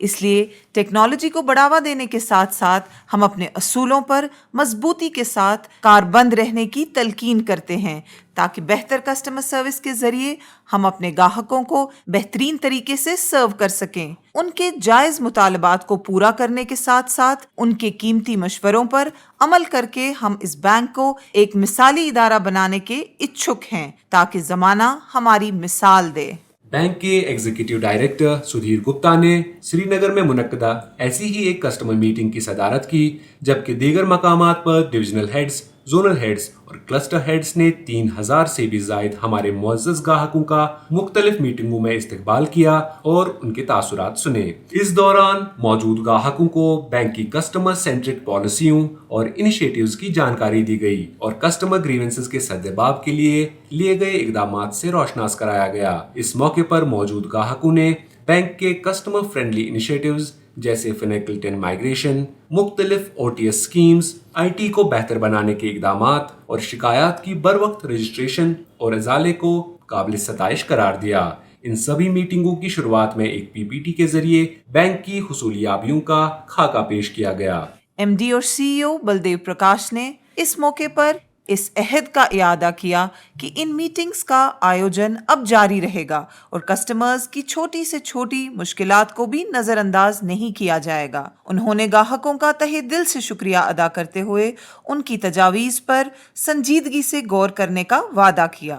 اس لیے ٹیکنالوجی کو بڑھاوا دینے کے ساتھ ساتھ ہم اپنے اصولوں پر مضبوطی کے ساتھ کاربند رہنے کی تلقین کرتے ہیں تاکہ بہتر کسٹمر سروس کے ذریعے ہم اپنے گاہکوں کو بہترین طریقے سے سرو کر سکیں. ان کے جائز مطالبات کو پورا کرنے کے ساتھ ساتھ ان کے قیمتی مشوروں پر عمل کر کے ہم اس بینک کو ایک مثالی ادارہ بنانے کے اچھک ہیں تاکہ زمانہ ہماری مثال دے. بینک کے ایگزیکٹو ڈائریکٹر سدھیر گپتا نے سری نگر میں منعقدہ ایسی ہی ایک کسٹمر میٹنگ کی صدارت کی، جبکہ دیگر مقامات پر ڈویژنل ہیڈز، زونل ہیڈز اور کلسٹر ہیڈز نے 3000 سے بھی زائد ہمارے معزز گاہکوں کا مختلف میٹنگوں میں استقبال کیا اور ان کے تاثرات سنے. اس دوران موجود گاہکوں کو بینک کی کسٹمر سینٹرک پالیسیوں اور انیشیٹیوز کی جانکاری دی گئی اور کسٹمر گریونسز کے سدباب کے لیے گئے اقدامات سے روشناس کرایا گیا. اس موقع پر موجود گاہکوں نے بینک کے کسٹمر فرینڈلی انیشیٹیوز جیسے فینیکلٹن مائگریشن، مختلف OTS اسکیمز، IT کو بہتر بنانے کے اقدامات اور شکایات کی بروقت رجسٹریشن اور ازالے کو قابل ستائش قرار دیا. ان سبھی میٹنگوں کی شروعات میں ایک PPT کے ذریعے بینک کی حصولیابیوں کا خاکہ پیش کیا گیا. MD اور CEO بلدیو پرکاش نے اس موقع پر اس عہد کا اعادہ کیا کہ ان میٹنگز کا آیوجن اب جاری رہے گا اور کسٹمرز کی چھوٹی سے چھوٹی مشکلات کو بھی نظر انداز نہیں کیا جائے گا. انہوں نے گاہکوں کا تہہ دل سے شکریہ ادا کرتے ہوئے ان کی تجاویز پر سنجیدگی سے غور کرنے کا وعدہ کیا.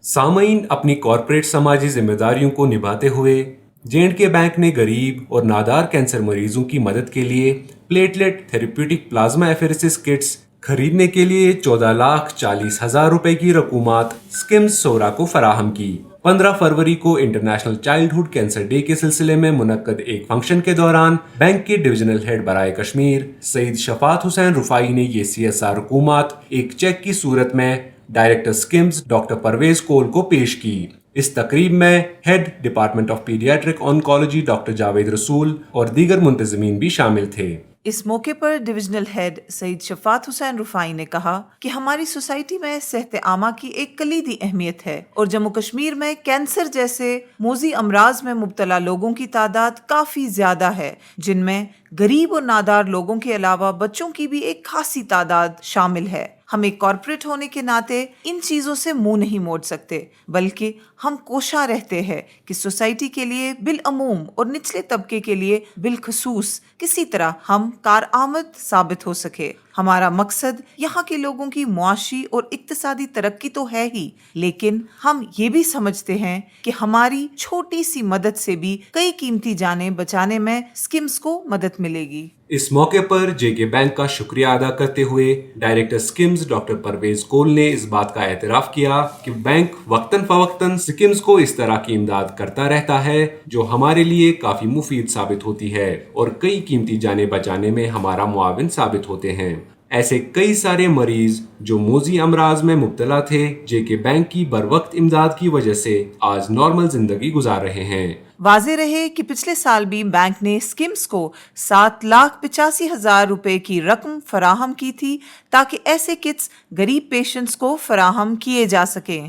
سامعین، اپنی کارپوریٹ سماجی ذمہ داریوں کو نبھاتے ہوئے J&K بینک نے غریب اور نادار کینسر مریضوں کی مدد کے لیے پلیٹلیٹ تھراپیوٹک پلازما ایفیریسس کٹس خریدنے کے لیے 14,40,000 روپے کی رقومات اسکمز سورا کو فراہم کی. 15 فروری کو انٹرنیشنل چائلڈہڈ کینسر ڈے کے سلسلے میں منعقد ایک فنکشن کے دوران بینک کے ڈویژنل ہیڈ برائے کشمیر سعید شفاعت حسین رفائی نے یہ CSR رقومات ایک چیک کی صورت میں ڈائریکٹر اسکمز ڈاکٹر پرویز کول کو پیش کی. اس تقریب میں head department of paediatric oncology doctor Javed Rasool اور دیگر منتظمین بھی شامل تھے. اس موقع پر ڈویژنل ہیڈ سعید شفاعت حسین رفائی نے کہا کہ ہماری سوسائٹی میں صحت عامہ کی ایک کلیدی اہمیت ہے اور جموں کشمیر میں کینسر جیسے موذی امراض میں مبتلا لوگوں کی تعداد کافی زیادہ ہے، جن میں غریب اور نادار لوگوں کے علاوہ بچوں کی بھی ایک خاصی تعداد شامل ہے. ہم ایک کارپوریٹ ہونے کے ناطے ان چیزوں سے منہ نہیں موڑ سکتے، بلکہ ہم کوشاں رہتے ہیں کہ سوسائٹی کے لیے بالعموم اور نچلے طبقے کے لیے بالخصوص کسی طرح ہم کارآمد ثابت ہو سکے. ہمارا مقصد یہاں کے لوگوں کی معاشی اور اقتصادی ترقی تو ہے ہی، لیکن ہم یہ بھی سمجھتے ہیں کہ ہماری چھوٹی سی مدد سے بھی کئی قیمتی جانیں بچانے میں اسکمز کو مدد ملے گی. اس موقع پر JK بینک کا شکریہ ادا کرتے ہوئے ڈائریکٹر اسکمز ڈاکٹر پرویز کول نے اس بات کا اعتراف کیا کہ بینک وقتاً فوقتاً اسکمز کو اس طرح کی امداد کرتا رہتا ہے جو ہمارے لیے کافی مفید ثابت ہوتی ہے اور کئی قیمتی جانیں بچانے میں ہمارا معاون ثابت ہوتے ہیں. ایسے کئی سارے مریض جو موذی امراض میں مبتلا تھے JK بینک کی بروقت امداد کی وجہ سے آج نارمل زندگی گزار رہے ہیں. واضح رہے کہ پچھلے سال بھی بینک نے اسکمز کو 7,85,000 روپے کی رقم فراہم کی تھی تاکہ ایسے کٹس غریب پیشنٹس کو فراہم کیے جا سکیں.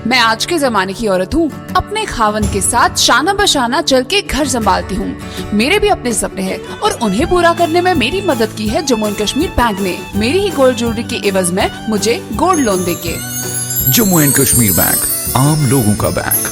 میں آج کے زمانے کی عورت ہوں، اپنے خاوند کے ساتھ شانہ بشانہ چل کے گھر سنبھالتی ہوں. میرے بھی اپنے سپنے ہیں اور انہیں پورا کرنے میں میری مدد کی ہے جموں اینڈ کشمیر بینک نے میری ہی گولڈ جیولری کے عوض میں مجھے گولڈ لون دے کے. جموں اینڈ کشمیر بینک، عام لوگوں کا بینک.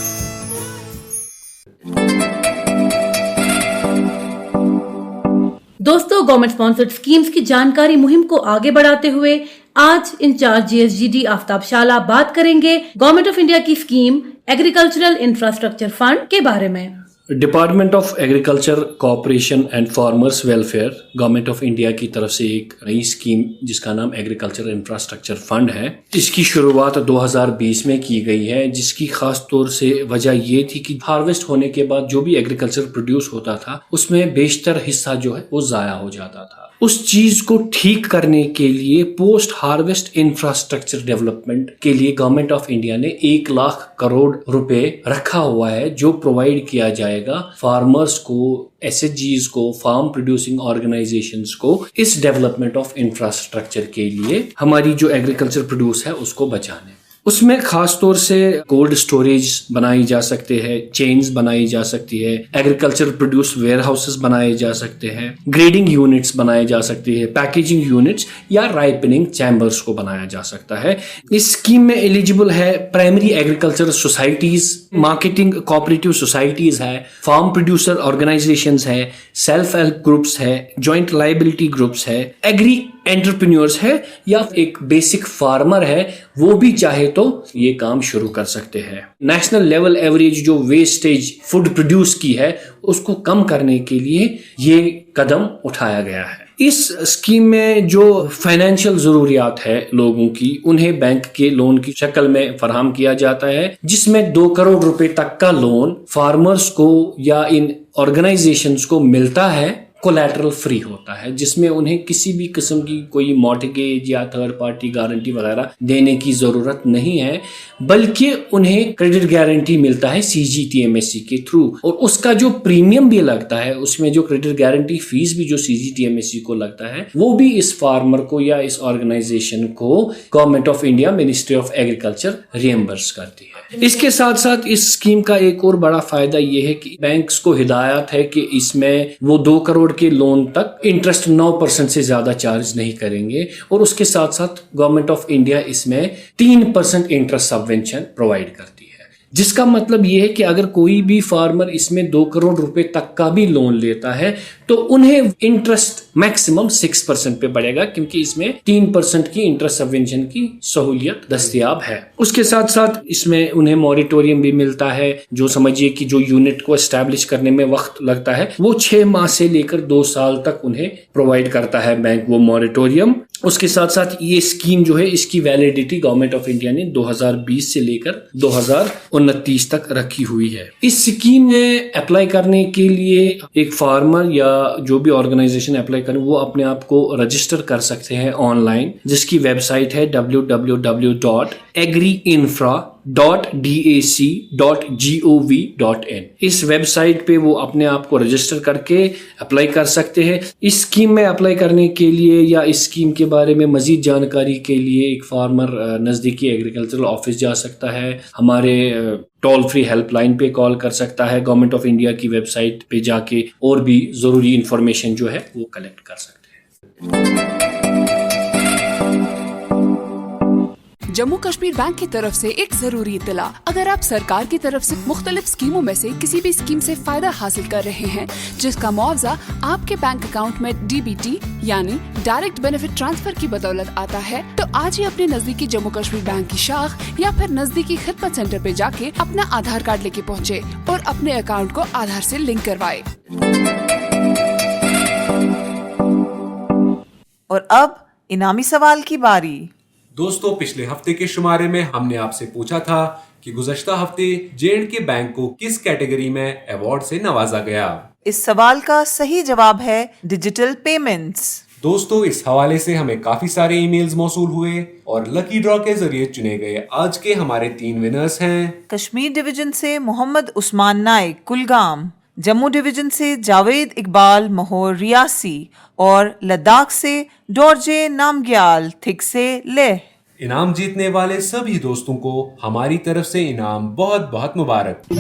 دوستو، گورنمنٹ اسپانسرڈ اسکیمز کی جانکاری مہم کو آگے بڑھاتے ہوئے آج انچارج GSGD آفتاب شالہ بات کریں گے گورنمنٹ آف انڈیا کی اسکیم ایگریکلچرل انفراسٹرکچر فنڈ کے بارے میں. Department of agriculture cooperation and farmers welfare government of India کی طرف سے ایک نئی اسکیم جس کا نام ایگریکلچر انفراسٹرکچر فنڈ ہے، اس کی شروعات 2020 میں کی گئی ہے، جس کی خاص طور سے وجہ یہ تھی کہ ہارویسٹ ہونے کے بعد جو بھی ایگریکلچر پروڈیوس ہوتا تھا اس میں بیشتر حصہ جو ہے وہ ضائع ہو جاتا تھا. اس چیز کو ٹھیک کرنے کے لیے پوسٹ ہارویسٹ انفراسٹرکچر ڈیولپمنٹ کے لیے گورنمنٹ آف انڈیا نے 1,00,000 کروڑ روپے رکھا ہوا ہے جو پرووائڈ کیا جائے گا فارمرز کو, ایس ایچ جیز کو, فارم پروڈیوسنگ آرگنائزیشنز کو اس ڈیولپمنٹ آف انفراسٹرکچر کے لیے ہماری جو ایگریکلچر پروڈیوس ہے اس کو بچانے. اس میں خاص طور سے کولڈ اسٹوریج بنائی جا سکتے ہیں, چینز بنائی جا سکتی ہے, ایگریکلچر پروڈیوس ویئر ہاؤسز بنائے جا سکتے ہیں, گریڈنگ یونٹس بنائے جا سکتے ہیں, پیکیجنگ یونٹس یا رائپننگ چیمبرز کو بنایا جا سکتا ہے. اس اسکیم میں ایلیجیبل ہے primary agriculture societies, marketing cooperative societies ہے, فارم پروڈیوسر آرگنائزیشنز ہے, سیلف ہیلپ گروپس ہے, جوائنٹ لائبلٹی گروپس ہے, ایگری انٹرپرینیورز ہے, یا ایک بیسک فارمر ہے وہ بھی چاہے تو یہ کام شروع کر سکتے ہیں. نیشنل لیول ایوریج جو ویسٹیج فوڈ پروڈیوس کی ہے اس کو کم کرنے کے لیے یہ قدم اٹھایا گیا ہے. اس اسکیم میں جو فائنینشیل ضروریات ہے لوگوں کی انہیں بینک کے لون کی شکل میں فراہم کیا جاتا ہے, جس میں 2 کروڑ روپے تک کا لون فارمرز کو یا ان آرگنائزیشنز کو ملتا ہے, کولیٹرل فری ہوتا ہے, جس میں انہیں کسی بھی قسم کی کوئی مارٹگیج یا تھرڈ پارٹی گارنٹی وغیرہ دینے کی ضرورت نہیں ہے, بلکہ انہیں کریڈٹ گارنٹی ملتا ہے CGTMSE کے تھرو, اور اس کا جو پریمیم بھی لگتا ہے, اس میں جو کریڈٹ گارنٹی فیس بھی جو CGTMSE کو لگتا ہے وہ بھی اس فارمر کو یا اس آرگنائزیشن کو government of India ministry of agriculture reimburse کرتی ہے. اس کے ساتھ ساتھ اس اسکیم کا ایک اور بڑا فائدہ یہ ہے کہ بینکس کو ہدایت ہے کہ اس میں وہ 2 کروڑ کے لون تک انٹرسٹ 9% سے زیادہ چارج نہیں کریں گے, اور اس کے ساتھ ساتھ گورنمنٹ آف انڈیا اس میں 3% انٹرسٹ سبوینشن پرووائڈ کرتی ہے, جس کا مطلب یہ ہے کہ اگر کوئی بھی فارمر اس میں 2 کروڑ روپے تک کا بھی لون لیتا ہے تو انہیں انٹرسٹ میکسیمم 6% پہ بڑھے گا, کیونکہ اس میں 3% کی انٹرسٹ سبوینشن کی سہولیت دستیاب ہے. اس کے ساتھ ساتھ اس میں انہیں موریٹوریم بھی ملتا ہے, جو سمجھیے کہ جو یونٹ کو اسٹیبلش کرنے میں وقت لگتا ہے وہ 6 ماہ سے لے کر 2 سال تک انہیں پرووائڈ کرتا ہے بینک وہ موریٹوریم. اس کے ساتھ ساتھ یہ اسکیم جو ہے اس کی ویلیڈیٹی گورنمنٹ آف انڈیا نے 2020 سے لے کر 2029 تک رکھی ہوئی ہے. اس اسکیم میں اپلائی کرنے کے لیے ایک فارمر یا جو بھی آرگنائزیشن اپلائی کریں وہ اپنے آپ کو رجسٹر کر سکتے ہیں آن لائن, جس کی ویب سائٹ ہے www.agriinfra.dac.gov.in. اس ویب سائٹ پہ وہ اپنے آپ کو رجسٹر کر کے اپلائی کر سکتے ہیں. اس اسکیم میں اپلائی کرنے کے لیے یا اس اسکیم کے بارے میں مزید جانکاری کے لیے ایک فارمر نزدیکی ایگریکلچرل آفس جا سکتا ہے, ہمارے ٹول فری ہیلپ لائن پہ کال کر سکتا ہے, گورنمنٹ آف انڈیا کی ویب سائٹ پہ جا کے اور بھی ضروری انفارمیشن جو ہے وہ کلیکٹ کر سکتے ہیں. جموں کشمیر بینک کی طرف سے ایک ضروری اطلاع, اگر آپ سرکار کی طرف سے مختلف اسکیموں میں سے کسی بھی اسکیم سے فائدہ حاصل کر رہے ہیں جس کا معاوضہ آپ کے بینک اکاؤنٹ میں DBT یعنی ڈائریکٹ بینیفٹ ٹرانسفر کی بدولت آتا ہے, تو آج ہی اپنے نزدیکی جموں کشمیر بینک کی شاخ یا پھر نزدیکی خدمت سینٹر پہ جا کے اپنا آدھار کارڈ لے کے پہنچے اور اپنے اکاؤنٹ کو آدھار سے لنک کروائے. اور اب انعامی سوال کی باری. دوستو, پچھلے ہفتے کے شمارے میں ہم نے آپ سے پوچھا تھا کہ گزشتہ ہفتے J&K بینک کو کس کیٹیگری میں ایوارڈ سے نوازا گیا. اس سوال کا صحیح جواب ہے ڈیجیٹل پیمنٹس. دوستو, اس حوالے سے ہمیں کافی سارے ای میلز موصول ہوئے اور لکی ڈرا کے ذریعے چنے گئے آج کے ہمارے 3 ونرز ہیں. کشمیر ڈویژن سے محمد عثمان نائک کلگام, جموں ڈویژن سے جاوید اقبال مہور ریاسی, اور لداخ سے ڈورجے نامگیال تھک سے لہ. انعام جیتنے والے سبھی دوستوں کو ہماری طرف سے انعام بہت بہت مبارک.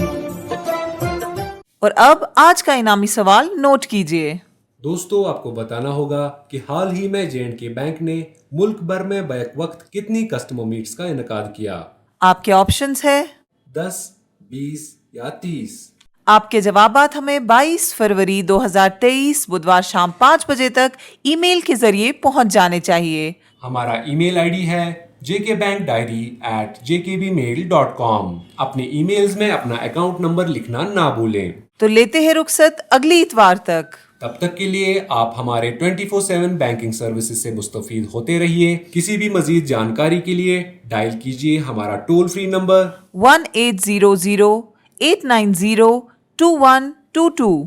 اور اب آج کا انعامی سوال نوٹ کیجئے. دوستو, آپ کو بتانا ہوگا کہ حال ہی میں J&K بینک نے ملک بھر میں بیک وقت کتنی کسٹمر میٹس کا انعقاد کیا. آپ کے آپشنز ہے 10, 20 یا 30. آپ کے جوابات ہمیں 22 فروری 2023 بدوار شام 5 بجے تک ای میل کے ذریعے پہنچ جانے چاہیے. ہمارا ای میل آئی ڈی ہے jkbankdiary@jkbmail.com. اپنے ای میلز میں اپنا اکاؤنٹ نمبر لکھنا نہ بھولیں. تو لیتے ہیں رخصت اگلی اتوار تک. تب تک کے لیے آپ ہمارے 24/7 بینکنگ سروسز سے مستفید ہوتے رہیے. کسی بھی مزید جانکاری کے لیے ڈائل کیجیے ہمارا ٹول فری نمبر 1800-890-2122.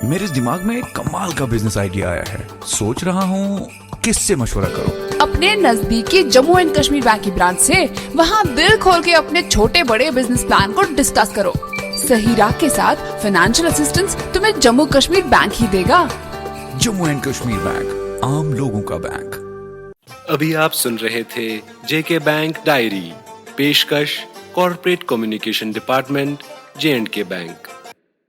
میرے دماغ میں ایک کمال کا بزنس آئیڈیا آیا ہے. سوچ رہا ہوں کس سے مشورہ کروں. اپنے نزدیکی جموں اینڈ کشمیر بینک کی برانچ سے. وہاں دل کھول کے اپنے چھوٹے بڑے بزنس پلان کو ڈسکس کرو. صحیح راہ کے ساتھ فائنینشیل اسسٹنس تمہیں جموں کشمیر بینک ہی دے گا. جموں اینڈ کشمیر بینک، عام لوگوں کا بینک. ابھی آپ سن رہے تھے جے کے بینک ڈائری، پیشکش corporate communication department, J and کے بینک.